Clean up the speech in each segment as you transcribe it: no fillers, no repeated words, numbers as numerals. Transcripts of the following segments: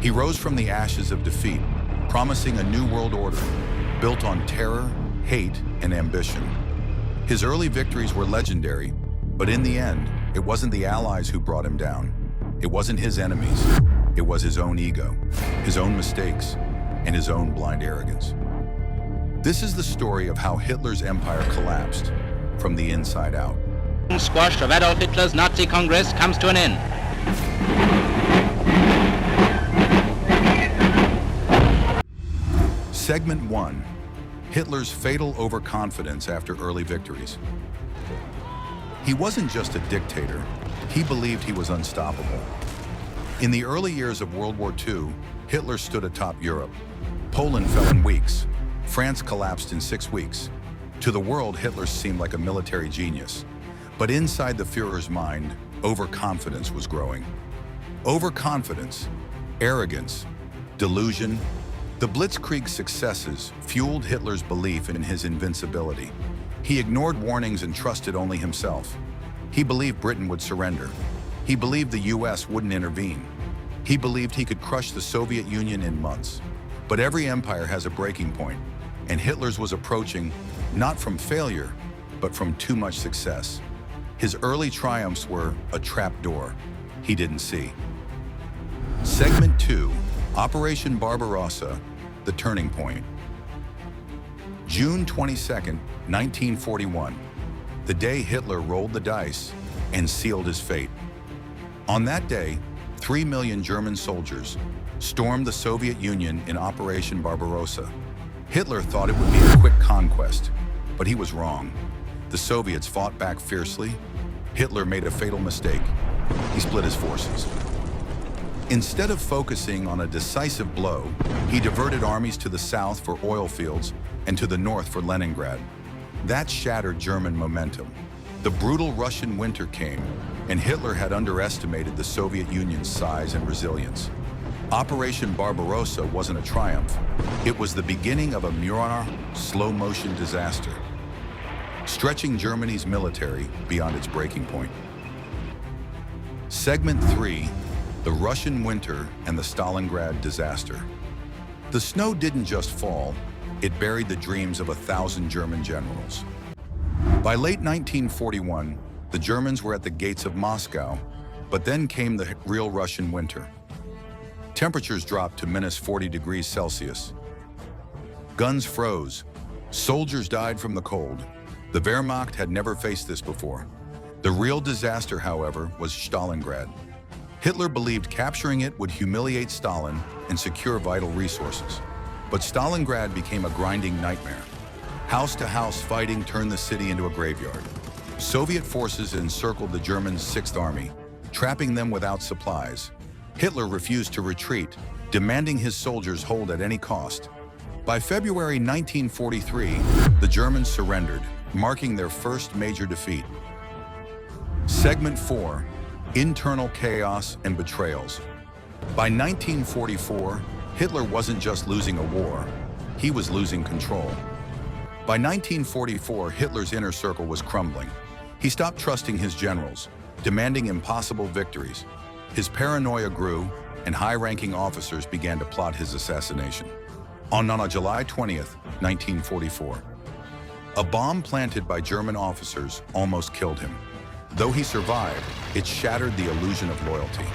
He rose from the ashes of defeat, promising a new world order built on terror, hate, and ambition. His early victories were legendary, but in the end, it wasn't the Allies who brought him down. It wasn't his enemies. It was his own ego, his own mistakes, and his own blind arrogance. This is the story of how Hitler's empire collapsed from the inside out. Squash of Adolf Hitler's Nazi Congress comes to an end. Segment 1. Hitler's fatal overconfidence after early victories. He wasn't just a dictator, he believed he was unstoppable. In the early years of World War II, Hitler stood atop Europe. Poland fell in weeks. France collapsed in 6 weeks. To the world, Hitler seemed like a military genius. But inside the Führer's mind, overconfidence was growing. Overconfidence, arrogance, delusion. The Blitzkrieg's successes fueled Hitler's belief in his invincibility. He ignored warnings and trusted only himself. He believed Britain would surrender. He believed the US wouldn't intervene. He believed he could crush the Soviet Union in months. But every empire has a breaking point, and Hitler's was approaching not from failure, but from too much success. His early triumphs were a trapdoor he didn't see. Segment 2, Operation Barbarossa, the turning point. June 22nd, 1941, the day Hitler rolled the dice and sealed his fate. On that day, 3 million German soldiers stormed the Soviet Union in Operation Barbarossa. Hitler thought it would be a quick conquest, but he was wrong. The Soviets fought back fiercely. Hitler made a fatal mistake. He split his forces. Instead of focusing on a decisive blow, he diverted armies to the south for oil fields and to the north for Leningrad. That shattered German momentum. The brutal Russian winter came, and Hitler had underestimated the Soviet Union's size and resilience. Operation Barbarossa wasn't a triumph. It was the beginning of a Muir slow-motion disaster, stretching Germany's military beyond its breaking point. Segment 3, the Russian winter and the Stalingrad disaster. The snow didn't just fall, it buried the dreams of 1,000 German generals. By late 1941, the Germans were at the gates of Moscow, but then came the real Russian winter. Temperatures dropped to -40 degrees Celsius. Guns froze. Soldiers died from the cold. The Wehrmacht had never faced this before. The real disaster, however, was Stalingrad. Hitler believed capturing it would humiliate Stalin and secure vital resources. But Stalingrad became a grinding nightmare. House-to-house fighting turned the city into a graveyard. Soviet forces encircled the Germans' 6th Army, trapping them without supplies. Hitler refused to retreat, demanding his soldiers hold at any cost. By February 1943, the Germans surrendered, marking their first major defeat. Segment 4, Internal Chaos and Betrayals. By 1944, Hitler wasn't just losing a war, he was losing control. By 1944, Hitler's inner circle was crumbling. He stopped trusting his generals, demanding impossible victories. His paranoia grew, and high-ranking officers began to plot his assassination. On July 20th, 1944, a bomb planted by German officers almost killed him. Though he survived, it shattered the illusion of loyalty.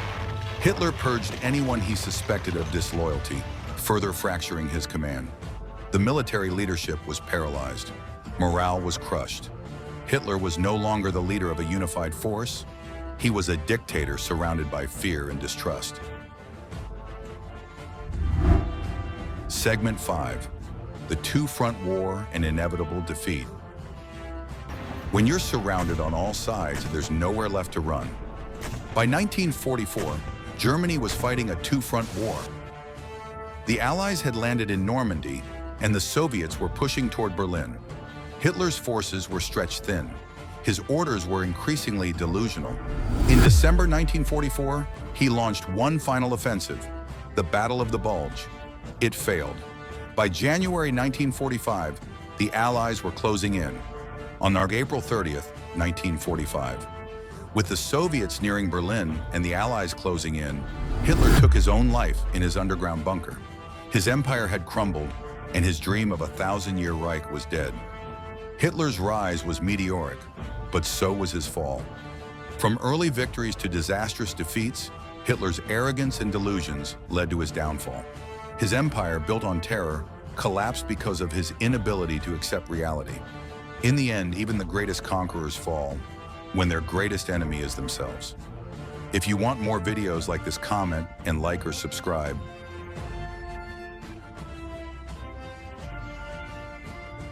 Hitler purged anyone he suspected of disloyalty, further fracturing his command. The military leadership was paralyzed. Morale was crushed. Hitler was no longer the leader of a unified force. He was a dictator surrounded by fear and distrust. Segment 5, the two-front war and inevitable defeat. When you're surrounded on all sides, there's nowhere left to run. By 1944, Germany was fighting a two-front war. The Allies had landed in Normandy, and the Soviets were pushing toward Berlin. Hitler's forces were stretched thin. His orders were increasingly delusional. In December 1944, he launched one final offensive, the Battle of the Bulge. It failed. By January 1945, the Allies were closing in. On April 30th, 1945, With the Soviets nearing Berlin and the Allies closing in, Hitler took his own life in his underground bunker. His empire had crumbled, and his dream of a 1,000-year Reich was dead. Hitler's rise was meteoric, but so was his fall. From early victories to disastrous defeats, Hitler's arrogance and delusions led to his downfall. His empire, built on terror, collapsed because of his inability to accept reality. In the end, even the greatest conquerors fall when their greatest enemy is themselves. If you want more videos like this, comment and like or subscribe.